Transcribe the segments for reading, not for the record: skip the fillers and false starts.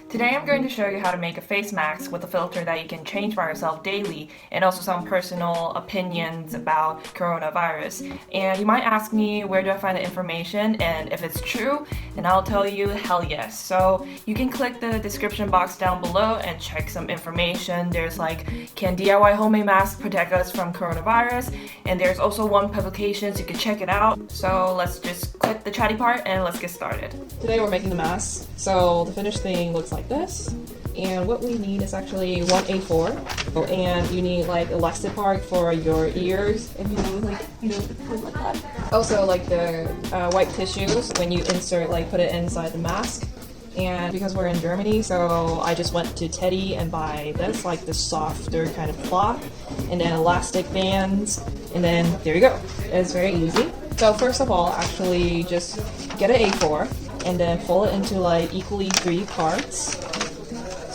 Today I'm going to show you how to make a face mask with a filter that you can change by yourself daily, and also some personal opinions about coronavirus. And you might ask me, where do I find the information? And if it's true, then I'll tell you hell yes. So you can click the description box down below and check some information. There's like, can DIY homemade masks protect us from coronavirus? And there's also one publication, so you can check it out. So let's just click the chatty part and let's get started. Today we're making the mask. So the finished thing looks like this. And what we need is actually one A4. And you need like elastic part for your ears. If you need like, like that. Also like the white tissues when you insert, like put it inside the mask. And because we're in Germany, so I just went to Teddy and buy this, like the softer kind of cloth, and then elastic bands, and then there you go. It's very easy. So first of all, actually just get an A4 and then fold it into like equally 3 parts.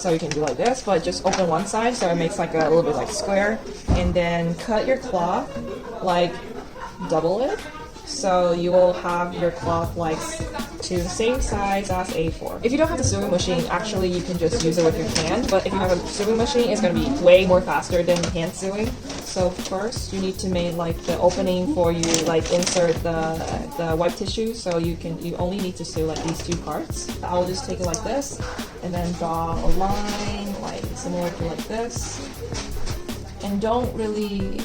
So you can do like this, but just open one side so it makes like a little bit like square, and then cut your cloth, like double it. So you will have your cloth like to the same size as A4. If you don't have the sewing machine, actually you can just use it with your hand, but if you have a sewing machine, it's going to be way more faster than hand sewing. So first you need to make like the opening for you like insert the white tissue, so you only need to sew like these 2 parts. I will just take it like this and then draw a line like similar to like this, and don't really,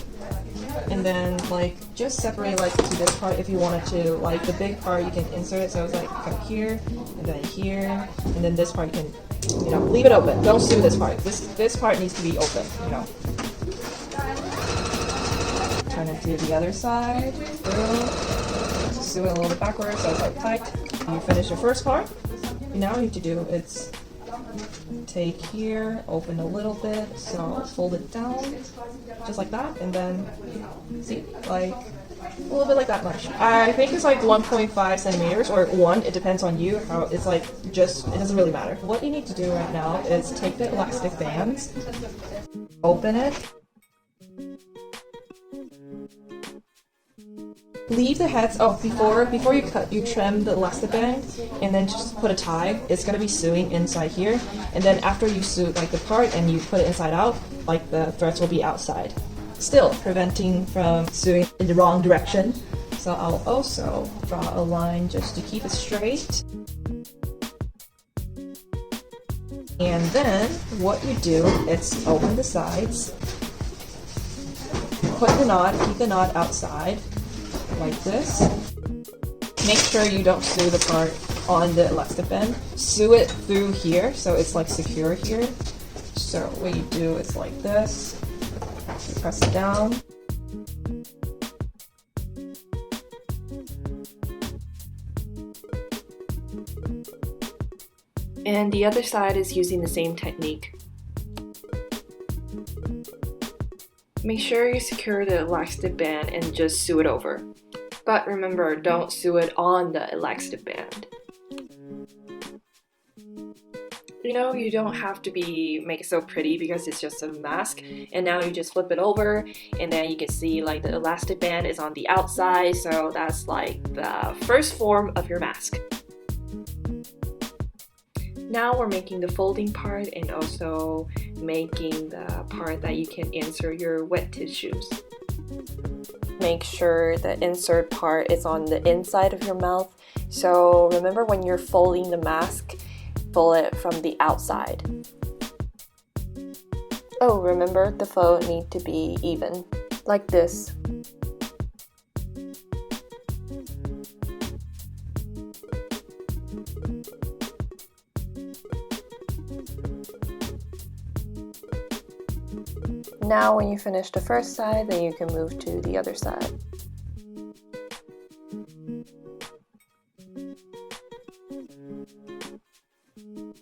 and then like just separate like to this part if you wanted to. Like the big part you can insert it so it's like kind of here and then here, and then this part you can leave it open. Don't sew this part. This part needs to be open, Turn it to the other side. Sew it a little bit backwards so it's like tight. You finish your first part. Now what you need to do is take here, open a little bit, so fold it down just like that, and then see, like a little bit like that much. I think it's like 1.5 centimeters or 1, it depends on you. How it's like, just, it doesn't really matter. What you need to do right now is take the elastic bands, open it, leave the heads. Oh, before you cut, you trim the elastic band and then just put a tie. It's gonna be sewing inside here, and then after you sew like the part and you put it inside out, like the threads will be outside, still preventing from sewing in the wrong direction. So I'll also draw a line just to keep it straight. And then what you do is open the sides, put the knot, keep the knot outside like this. Make sure you don't sew the part on the elastic band. Sew it through here so it's like secure here. So what you do is like this. You press it down. And the other side is using the same technique. Make sure you secure the elastic band and just sew it over. But remember, don't sew it on the elastic band. You don't have to make it so pretty because it's just a mask. And now you just flip it over, and then you can see like the elastic band is on the outside, so that's like the first form of your mask. Now we're making the folding part and also making the part that you can insert your wet tissues. Make sure the insert part is on the inside of your mouth. So remember, when you're folding the mask, fold it from the outside. Oh, remember, the fold needs to be even, like this. Now when you finish the first side, then you can move to the other side.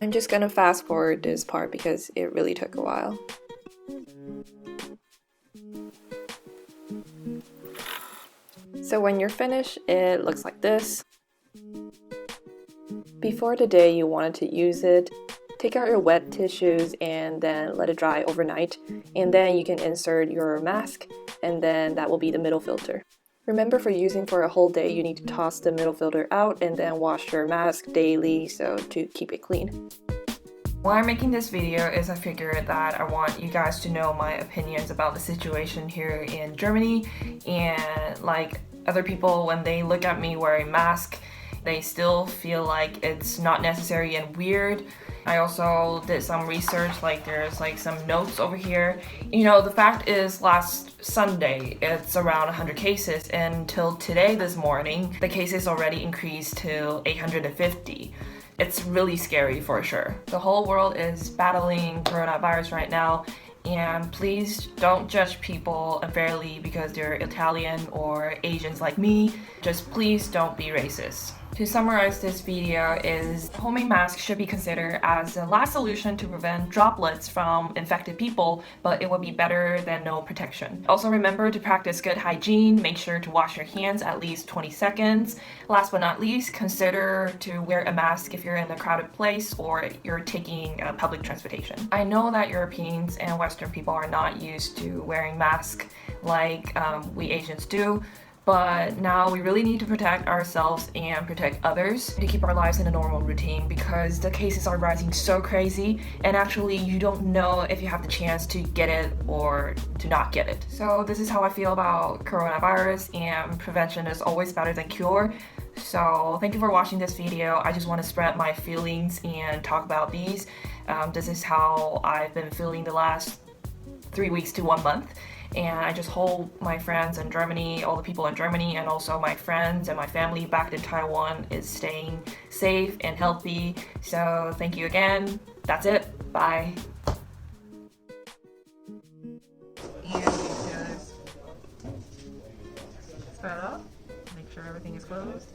I'm just gonna fast forward this part because it really took a while. So when you're finished, it looks like this. Before the day you wanted to use it, take out your wet tissues and then let it dry overnight, and then you can insert your mask, and then that will be the middle filter. Remember, for using for a whole day, you need to toss the middle filter out and then wash your mask daily to keep it clean. Why I'm making this video is I figured that I want you guys to know my opinions about the situation here in Germany, and like other people, when they look at me wearing mask, they still feel like it's not necessary and weird. I also did some research, like there's like some notes over here. You know, the fact is last Sunday it's around 100 cases, and until today this morning the cases already increased to 850. It's really scary for sure. The whole world is battling coronavirus right now, and please don't judge people unfairly because they're Italian or Asians like me. Just please don't be racist. To summarize this video is homemade masks should be considered as the last solution to prevent droplets from infected people, but it would be better than no protection. Also remember to practice good hygiene, make sure to wash your hands at least 20 seconds. Last but not least, consider to wear a mask if you're in a crowded place or you're taking public transportation. I know that Europeans and Western people are not used to wearing masks like we Asians do, but now we really need to protect ourselves and protect others to keep our lives in a normal routine, because the cases are rising so crazy, and actually you don't know if you have the chance to get it or to not get it. So this is how I feel about coronavirus, and prevention is always better than cure. So thank you for watching this video. I just want to spread my feelings and talk about these. This is how I've been feeling the last 3 weeks to 1 month. And I just hope my friends in Germany, all the people in Germany, and also my friends and my family back in Taiwan is staying safe and healthy. So thank you again. That's it. Bye. And just spread up. Make sure everything is closed.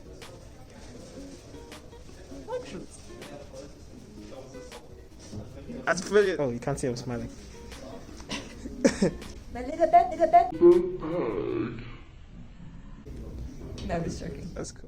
Mundschutz. That's brilliant. Oh, you can't see I'm smiling. A little bit. No, just joking. That's cool.